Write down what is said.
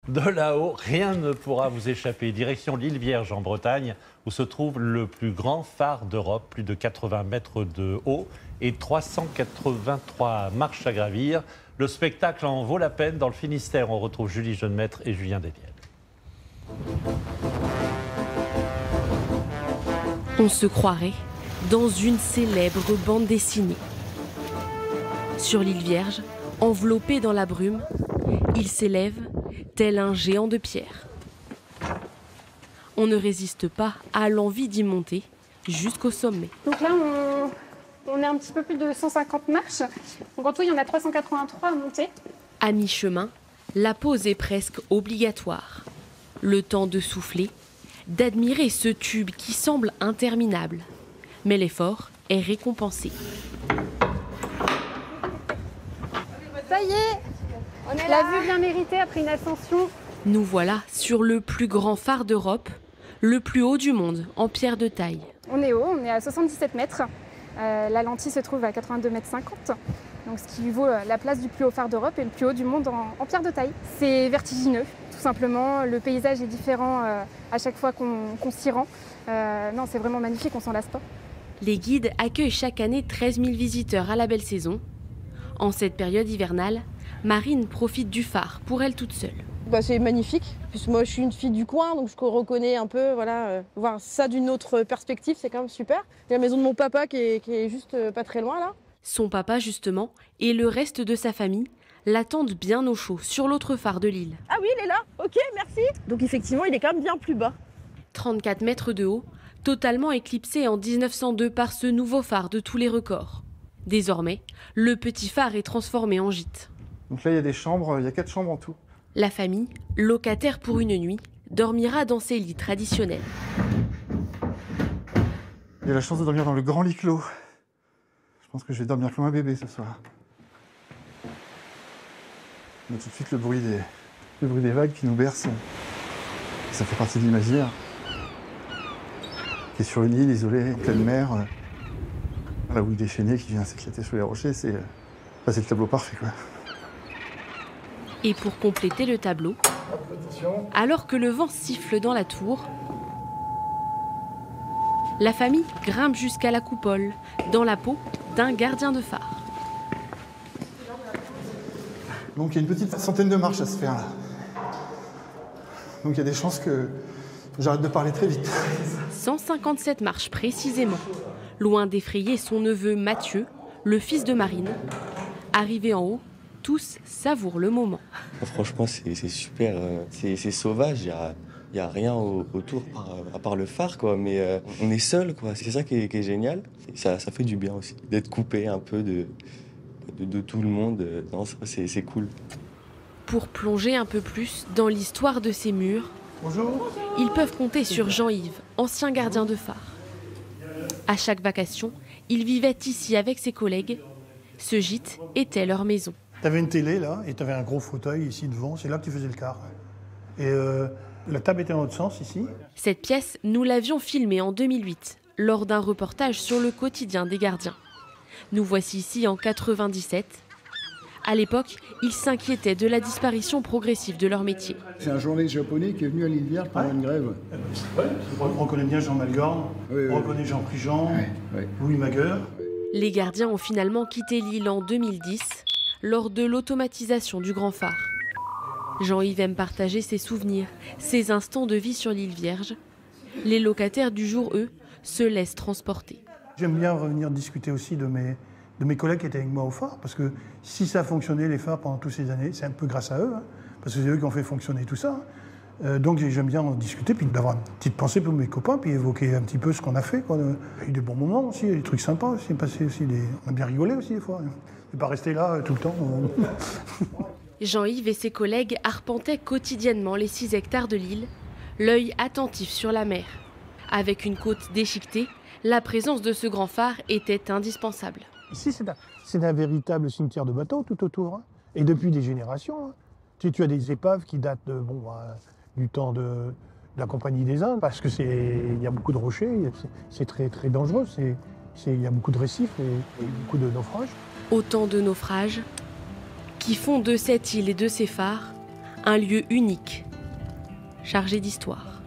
De là-haut, rien ne pourra vous échapper. Direction l'île Vierge en Bretagne, où se trouve le plus grand phare d'Europe, plus de 80 mètres de haut et 383 marches à gravir. Le spectacle en vaut la peine. Dans le Finistère, on retrouve Julie Jeunemaître et Julien Desvielles. On se croirait dans une célèbre bande dessinée. Sur l'île Vierge, enveloppé dans la brume, il s'élève tel un géant de pierre. On ne résiste pas à l'envie d'y monter jusqu'au sommet. Donc là, on est un petit peu plus de 150 marches. Donc en tout, il y en a 383 à monter. À mi-chemin, la pause est presque obligatoire. Le temps de souffler, d'admirer ce tube qui semble interminable. Mais l'effort est récompensé. Ça y est, on est là. La vue bien méritée après une ascension. Nous voilà sur le plus grand phare d'Europe, le plus haut du monde en pierre de taille. On est haut, on est à 77 mètres. La lentille se trouve à 82,50 mètres. Donc ce qui vaut la place du plus haut phare d'Europe et le plus haut du monde en pierre de taille. C'est vertigineux, tout simplement. Le paysage est différent à chaque fois qu'on s'y rend. Non, c'est vraiment magnifique, on s'en lasse pas. Les guides accueillent chaque année 13 000 visiteurs à la belle saison. En cette période hivernale, Marine profite du phare pour elle toute seule. C'est magnifique. Puis moi, je suis une fille du coin, donc je reconnais un peu, voilà, voir ça d'une autre perspective, c'est quand même super. Il y a la maison de mon papa qui est juste pas très loin là. Son papa, justement, et le reste de sa famille l'attendent bien au chaud sur l'autre phare de l'île. Ah oui, il est là. Ok, merci. Donc effectivement, il est quand même bien plus bas. 34 mètres de haut, totalement éclipsé en 1902 par ce nouveau phare de tous les records. Désormais, le petit phare est transformé en gîte. Donc là, il y a des chambres, il y a 4 chambres en tout. La famille, locataire pour une nuit, dormira dans ses lits traditionnels. J'ai la chance de dormir dans le grand lit clos. Je pense que je vais dormir comme un bébé ce soir. On a tout de suite le bruit des vagues qui nous bercent. Ça fait partie de l'imaginaire. Qui est sur une île isolée, en pleine mer. La houle déchaînée qui vient s'éclater sur les rochers, c'est le tableau parfait, quoi. Et pour compléter le tableau, alors que le vent siffle dans la tour, la famille grimpe jusqu'à la coupole, dans la peau d'un gardien de phare. Donc il y a une petite centaine de marches à se faire là. Donc il y a des chances que j'arrête de parler très vite. 157 marches précisément, loin d'effrayer son neveu Mathieu, le fils de Marine. Arrivé en haut, tous savourent le moment. Franchement, c'est super, c'est sauvage, il n'y a rien autour à part le phare, quoi. Mais on est seul, quoi. C'est ça qui est génial. Ça fait du bien aussi, d'être coupé un peu de tout le monde. Non, c'est cool. Pour plonger un peu plus dans l'histoire de ces murs, bonjour. Ils peuvent compter sur Jean-Yves, ancien gardien de phare. À chaque vacation, il vivait ici avec ses collègues. Ce gîte était leur maison. Tu avais une télé là, et tu avais un gros fauteuil ici devant, c'est là que tu faisais le quart. Et la table était dans l'autre sens ici. Cette pièce, nous l'avions filmée en 2008, lors d'un reportage sur le quotidien des gardiens. Nous voici ici en 97. À l'époque, ils s'inquiétaient de la disparition progressive de leur métier. C'est un journaliste japonais qui est venu à l'île Vierge pendant une grève. On reconnaît bien Jean Malgorn, on reconnaît Jean Prigent, Louis Magueur. Les gardiens ont finalement quitté l'île en 2010, lors de l'automatisation du grand phare. Jean-Yves aime partager ses souvenirs, ses instants de vie sur l'île Vierge. Les locataires du jour, eux, se laissent transporter. J'aime bien revenir discuter aussi de mes collègues qui étaient avec moi au phare, parce que si ça a fonctionné, les phares, pendant toutes ces années, c'est un peu grâce à eux, hein, parce que c'est eux qui ont fait fonctionner tout ça. Donc j'aime bien en discuter, puis d'avoir une petite pensée pour mes copains, puis évoquer un petit peu ce qu'on a fait, quoi. Il y a eu des bons moments aussi, des trucs sympas aussi, on a bien rigolé aussi des fois. Et pas rester là tout le temps. Jean-Yves et ses collègues arpentaient quotidiennement les 6 hectares de l'île, l'œil attentif sur la mer. Avec une côte déchiquetée, la présence de ce grand phare était indispensable. Ici, c'est un véritable cimetière de bateaux tout autour, hein. Et depuis des générations. Hein. Tu as des épaves qui datent du temps de la Compagnie des Indes, parce que il y a beaucoup de rochers, c'est très, très dangereux, il y a beaucoup de récifs et beaucoup de naufrages. Autant de naufrages qui font de cette île et de ses phares Un lieu unique, chargé d'histoire.